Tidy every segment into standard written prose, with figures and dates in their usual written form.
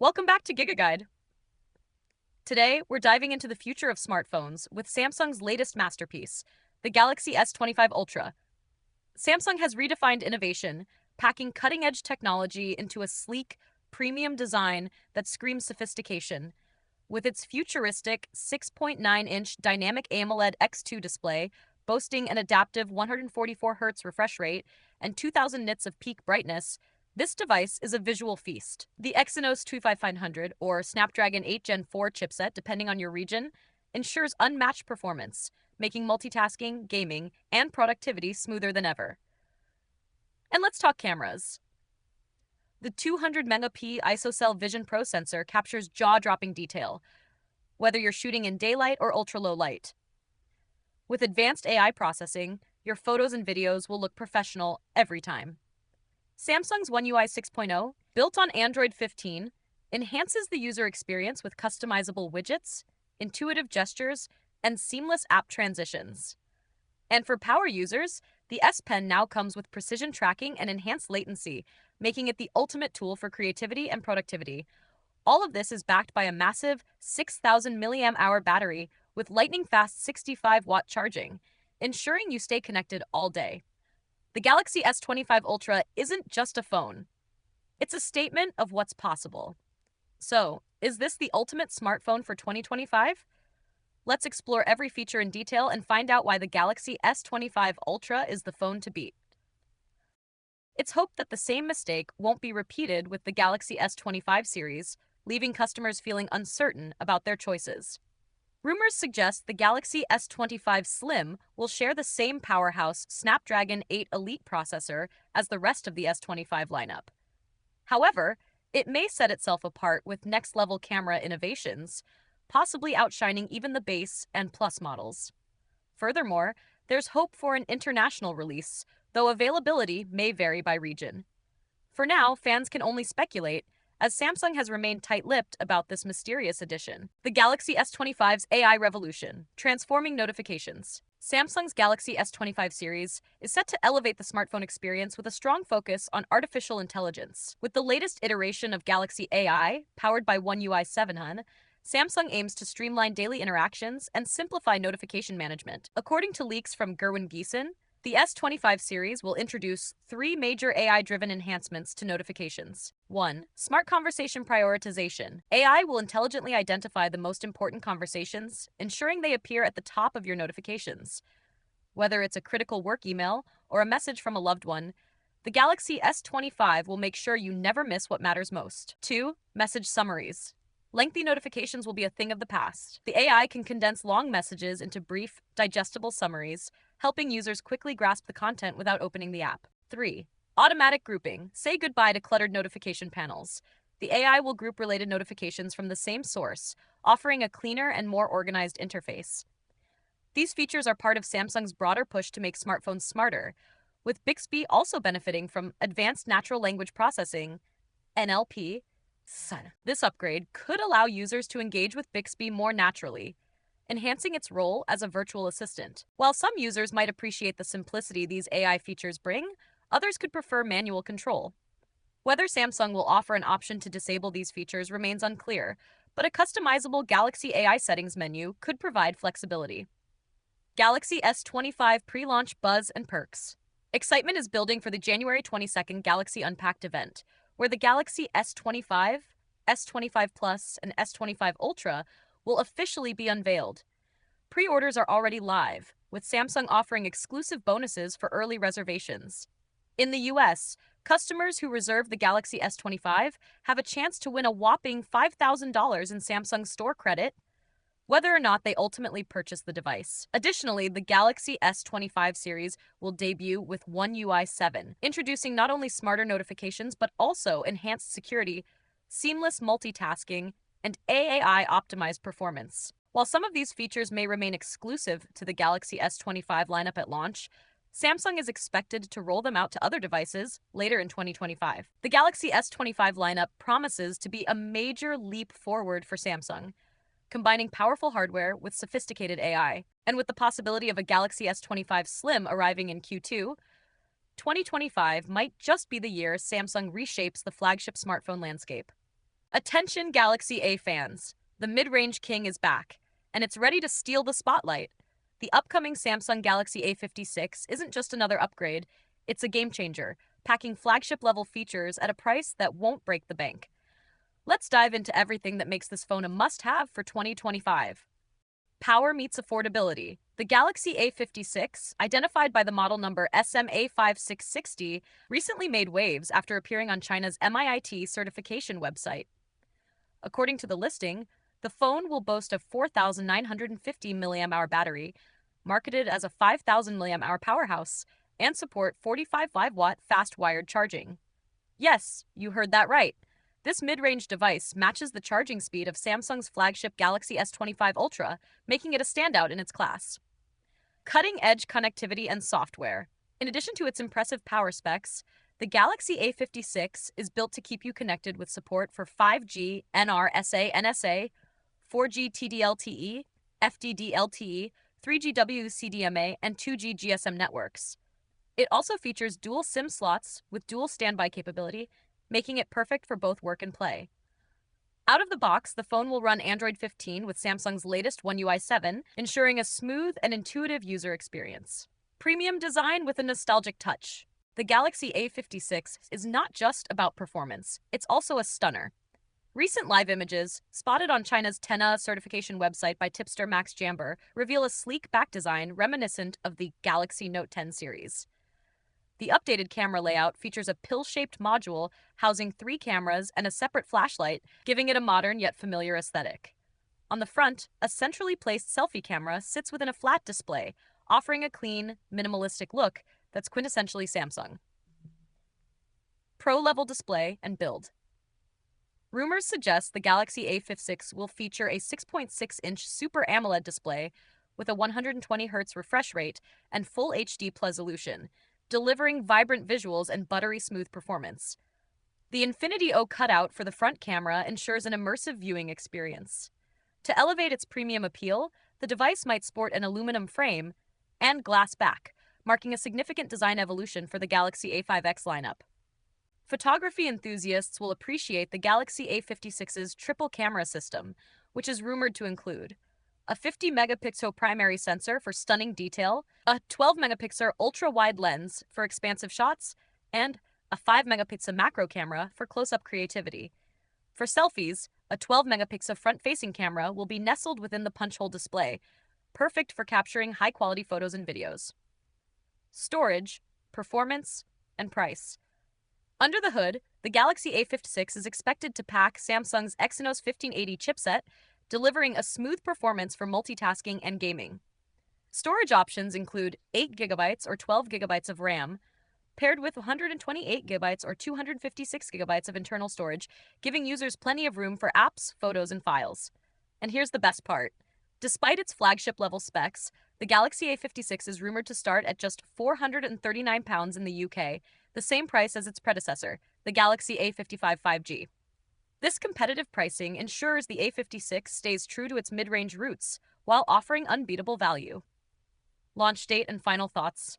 Welcome back to Giga Guide. Today, we're diving into the future of smartphones with Samsung's latest masterpiece, the Galaxy S25 Ultra. Samsung has redefined innovation, packing cutting-edge technology into a sleek, premium design that screams sophistication. With its futuristic 6.9-inch dynamic AMOLED X2 display, boasting an adaptive 144 Hz refresh rate and 2000 nits of peak brightness, this device is a visual feast. The Exynos 25500 or Snapdragon 8 Gen 4 chipset, depending on your region, ensures unmatched performance, making multitasking, gaming, and productivity smoother than ever. And let's talk cameras. The 200 megapixel ISOCELL Vision Pro sensor captures jaw-dropping detail, whether you're shooting in daylight or ultra-low light. With advanced AI processing, your photos and videos will look professional every time. Samsung's One UI 6.0, built on Android 15, enhances the user experience with customizable widgets, intuitive gestures, and seamless app transitions. And for power users, the S Pen now comes with precision tracking and enhanced latency, making it the ultimate tool for creativity and productivity. All of this is backed by a massive 6,000 mAh battery with lightning-fast 65-watt charging, ensuring you stay connected all day. The Galaxy S25 Ultra isn't just a phone. It's a statement of what's possible. So, is this the ultimate smartphone for 2025? Let's explore every feature in detail and find out why the Galaxy S25 Ultra is the phone to beat. It's hoped that the same mistake won't be repeated with the Galaxy S25 series, leaving customers feeling uncertain about their choices. Rumors suggest the Galaxy S25 Slim will share the same powerhouse Snapdragon 8 Elite processor as the rest of the S25 lineup. However, it may set itself apart with next-level camera innovations, possibly outshining even the base and Plus models. Furthermore, there's hope for an international release, though availability may vary by region. For now, fans can only speculate, as Samsung has remained tight-lipped about this mysterious addition. The Galaxy S25's AI revolution, transforming notifications. Samsung's Galaxy S25 series is set to elevate the smartphone experience with a strong focus on artificial intelligence. With the latest iteration of Galaxy AI, powered by One UI 7, Samsung aims to streamline daily interactions and simplify notification management. According to leaks from Gerwin Geeson, the S25 series will introduce 3 major AI-driven enhancements to notifications. 1. Smart conversation prioritization. AI will intelligently identify the most important conversations, ensuring they appear at the top of your notifications. Whether it's a critical work email or a message from a loved one, the Galaxy S25 will make sure you never miss what matters most. 2. Message summaries. Lengthy notifications will be a thing of the past. The AI can condense long messages into brief, digestible summaries, helping users quickly grasp the content without opening the app. 3. Automatic grouping. Say goodbye to cluttered notification panels. The AI will group related notifications from the same source, offering a cleaner and more organized interface. These features are part of Samsung's broader push to make smartphones smarter, with Bixby also benefiting from advanced natural language processing, NLP. This upgrade could allow users to engage with Bixby more naturally, enhancing its role as a virtual assistant. While some users might appreciate the simplicity these AI features bring, others could prefer manual control. Whether Samsung will offer an option to disable these features remains unclear, but a customizable Galaxy AI settings menu could provide flexibility. Galaxy S25 pre-launch buzz and perks. Excitement is building for the January 22nd Galaxy Unpacked event, where the Galaxy S25, S25 Plus, and S25 Ultra will officially be unveiled. Pre-orders are already live, with Samsung offering exclusive bonuses for early reservations. In the US, customers who reserve the Galaxy S25 have a chance to win a whopping $5,000 in Samsung store credit, whether or not they ultimately purchase the device. Additionally, the Galaxy S25 series will debut with One UI 7, introducing not only smarter notifications but also enhanced security, seamless multitasking, and AI-optimized performance. While some of these features may remain exclusive to the Galaxy S25 lineup at launch, Samsung is expected to roll them out to other devices later in 2025. The Galaxy S25 lineup promises to be a major leap forward for Samsung, combining powerful hardware with sophisticated AI. And with the possibility of a Galaxy S25 Slim arriving in Q2, 2025 might just be the year Samsung reshapes the flagship smartphone landscape. Attention Galaxy A fans! The mid-range king is back, and it's ready to steal the spotlight. The upcoming Samsung Galaxy A56 isn't just another upgrade, it's a game changer, packing flagship-level features at a price that won't break the bank. Let's dive into everything that makes this phone a must-have for 2025. Power meets affordability. The Galaxy A56, identified by the model number SMA5660, recently made waves after appearing on China's MIIT certification website. According to the listing, the phone will boast a 4,950 mAh battery, marketed as a 5,000 mAh powerhouse, and support 45 5-watt fast-wired charging. Yes, you heard that right. This mid-range device matches the charging speed of Samsung's flagship Galaxy S25 Ultra, making it a standout in its class. Cutting-edge connectivity and software. In addition to its impressive power specs, the Galaxy A56 is built to keep you connected with support for 5G NRSA/NSA, 4G TD-LTE, FDD-LTE, 3G WCDMA, and 2G GSM networks. It also features dual SIM slots with dual standby capability, making it perfect for both work and play. Out of the box, the phone will run Android 15 with Samsung's latest One UI 7, ensuring a smooth and intuitive user experience. Premium design with a nostalgic touch. The Galaxy A56 is not just about performance, it's also a stunner. Recent live images, spotted on China's TENA certification website by tipster Max Jamber, reveal a sleek back design reminiscent of the Galaxy Note 10 series. The updated camera layout features a pill-shaped module housing 3 cameras and a separate flashlight, giving it a modern yet familiar aesthetic. On the front, a centrally placed selfie camera sits within a flat display, offering a clean, minimalistic look that's quintessentially Samsung. Pro-level display and build. Rumors suggest the Galaxy A56 will feature a 6.6-inch Super AMOLED display with a 120Hz refresh rate and Full HD resolution, delivering vibrant visuals and buttery smooth performance. The Infinity O cutout for the front camera ensures an immersive viewing experience. To elevate its premium appeal, the device might sport an aluminum frame and glass back, marking a significant design evolution for the Galaxy A5X lineup. Photography enthusiasts will appreciate the Galaxy A56's triple camera system, which is rumored to include a 50-megapixel primary sensor for stunning detail, a 12-megapixel ultra-wide lens for expansive shots, and a 5-megapixel macro camera for close-up creativity. For selfies, a 12-megapixel front-facing camera will be nestled within the punch-hole display, perfect for capturing high-quality photos and videos. Storage, performance, and price. Under the hood, the Galaxy A56 is expected to pack Samsung's Exynos 1580 chipset, delivering a smooth performance for multitasking and gaming. Storage options include 8GB or 12GB of RAM, paired with 128GB or 256GB of internal storage, giving users plenty of room for apps, photos, and files. And here's the best part. Despite its flagship-level specs, the Galaxy A56 is rumored to start at just £439 in the UK, the same price as its predecessor, the Galaxy A55 5G. This competitive pricing ensures the A56 stays true to its mid-range roots, while offering unbeatable value. Launch date and final thoughts.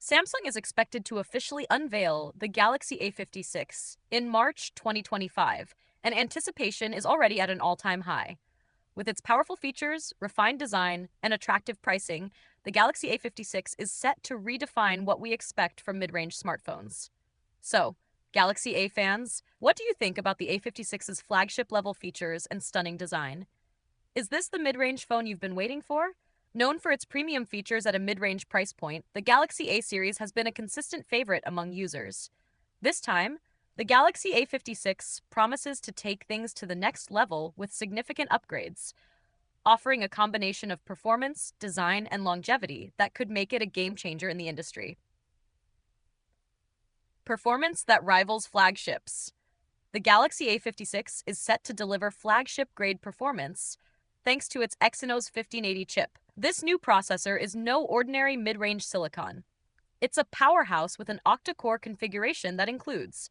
Samsung is expected to officially unveil the Galaxy A56 in March 2025, and anticipation is already at an all-time high. With its powerful features, refined design, and attractive pricing, the Galaxy A56 is set to redefine what we expect from mid-range smartphones. So, Galaxy A fans, what do you think about the A56's flagship-level features and stunning design? Is this the mid-range phone you've been waiting for? Known for its premium features at a mid-range price point, the Galaxy A series has been a consistent favorite among users. This time, the Galaxy A56 promises to take things to the next level with significant upgrades, offering a combination of performance, design, and longevity that could make it a game-changer in the industry. Performance that rivals flagships. The Galaxy A56 is set to deliver flagship-grade performance thanks to its Exynos 1580 chip. This new processor is no ordinary mid-range silicon. It's a powerhouse with an octa-core configuration that includes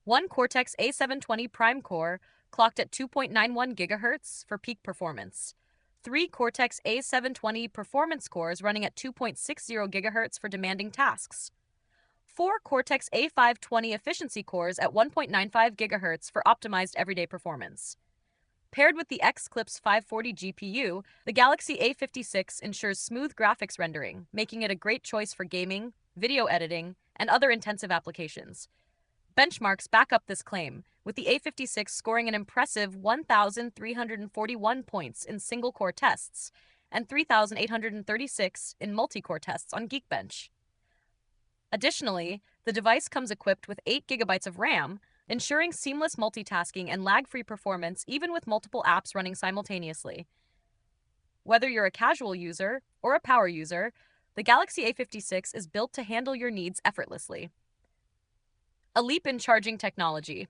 one Cortex A720 Prime core clocked at 2.91 GHz for peak performance, 3 Cortex A720 performance cores running at 2.60 GHz for demanding tasks, 4 Cortex A520 efficiency cores at 1.95 GHz for optimized everyday performance. Paired with the X-Clips 540 GPU, the Galaxy A56 ensures smooth graphics rendering, making it a great choice for gaming, video editing, and other intensive applications. Benchmarks back up this claim, with the A56 scoring an impressive 1,341 points in single-core tests and 3,836 in multi-core tests on Geekbench. Additionally, the device comes equipped with 8 GB of RAM, ensuring seamless multitasking and lag-free performance even with multiple apps running simultaneously. Whether you're a casual user or a power user, the Galaxy A56 is built to handle your needs effortlessly. A leap in charging technology.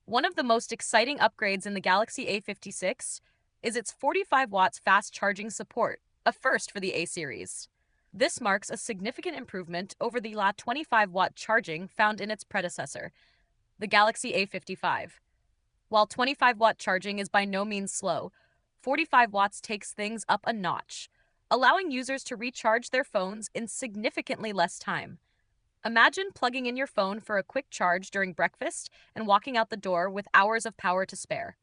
One of the most exciting upgrades in the Galaxy A56 is its 45 watts fast charging support, a first for the A series. This marks a significant improvement over the 25-watt charging found in its predecessor, the Galaxy A55. While 25-watt charging is by no means slow, 45 watts takes things up a notch, allowing users to recharge their phones in significantly less time. Imagine plugging in your phone for a quick charge during breakfast and walking out the door with hours of power to spare.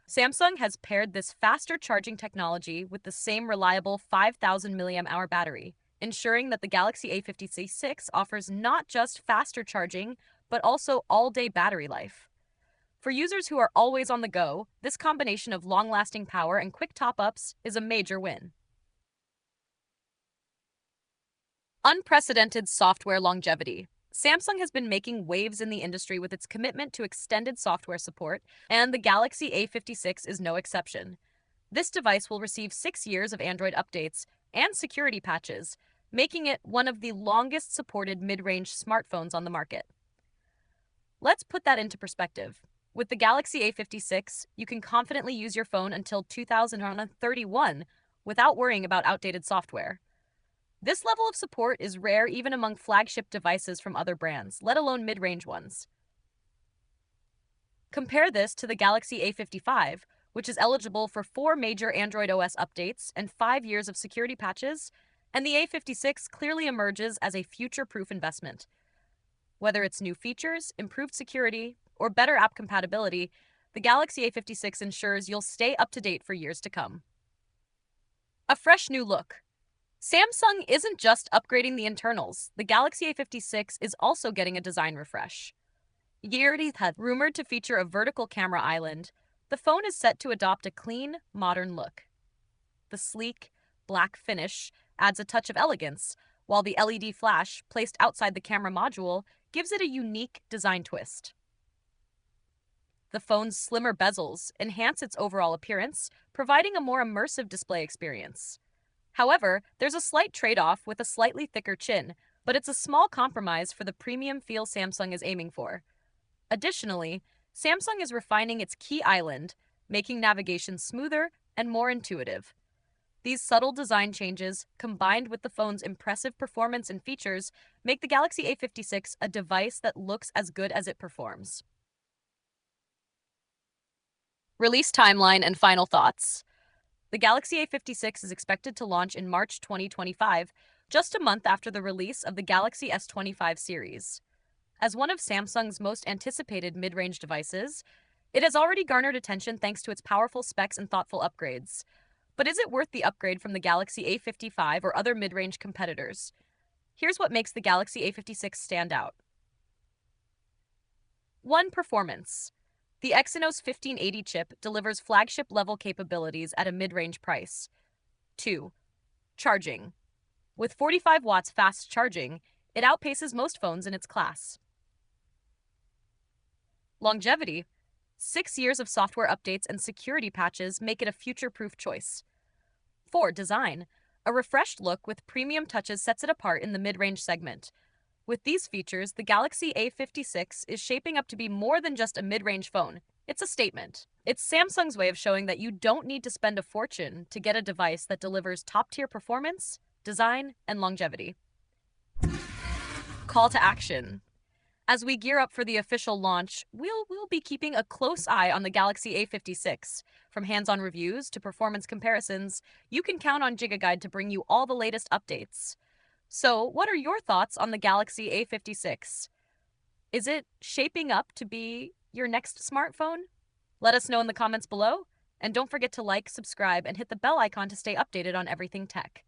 Samsung has paired this faster charging technology with the same reliable 5,000 mAh battery, ensuring that the Galaxy A56 offers not just faster charging, but also all-day battery life. For users who are always on the go, this combination of long-lasting power and quick top-ups is a major win. Unprecedented software longevity. Samsung has been making waves in the industry with its commitment to extended software support, and the Galaxy A56 is no exception. This device will receive 6 years of Android updates and security patches, making it one of the longest supported mid-range smartphones on the market. Let's put that into perspective. With the Galaxy A56, you can confidently use your phone until 2031 without worrying about outdated software. This level of support is rare even among flagship devices from other brands, let alone mid-range ones. Compare this to the Galaxy A55, which is eligible for 4 major Android OS updates and 5 years of security patches, and the A56 clearly emerges as a future-proof investment. Whether it's new features, improved security, or better app compatibility, the Galaxy A56 ensures you'll stay up to date for years to come. A fresh new look. Samsung isn't just upgrading the internals. The Galaxy A56 is also getting a design refresh. Giga had rumored to feature a vertical camera island. The phone is set to adopt a clean, modern look. The sleek, black finish adds a touch of elegance, while the LED flash placed outside the camera module gives it a unique design twist. The phone's slimmer bezels enhance its overall appearance, providing a more immersive display experience. However, there's a slight trade-off with a slightly thicker chin, but it's a small compromise for the premium feel Samsung is aiming for. Additionally, Samsung is refining its key island, making navigation smoother and more intuitive. These subtle design changes, combined with the phone's impressive performance and features, make the Galaxy A56 a device that looks as good as it performs. Release timeline and final thoughts. The Galaxy A56 is expected to launch in March 2025, just a month after the release of the Galaxy S25 series. As one of Samsung's most anticipated mid-range devices, it has already garnered attention thanks to its powerful specs and thoughtful upgrades. But is it worth the upgrade from the Galaxy A55 or other mid-range competitors? Here's what makes the Galaxy A56 stand out. 1. Performance. The Exynos 1580 chip delivers flagship-level capabilities at a mid-range price. 2. Charging. With 45 watts fast charging, it outpaces most phones in its class. Longevity. 6 years of software updates and security patches make it a future-proof choice. 4. Design. A refreshed look with premium touches sets it apart in the mid-range segment. With these features, the Galaxy A56 is shaping up to be more than just a mid-range phone. It's a statement. It's Samsung's way of showing that you don't need to spend a fortune to get a device that delivers top-tier performance, design, and longevity. Call to action. As we gear up for the official launch, we'll be keeping a close eye on the Galaxy A56. From hands-on reviews to performance comparisons, you can count on Giga to bring you all the latest updates. So, what are your thoughts on the Galaxy A56? Is it shaping up to be your next smartphone? Let us know in the comments below, and don't forget to like, subscribe, and hit the bell icon to stay updated on everything tech.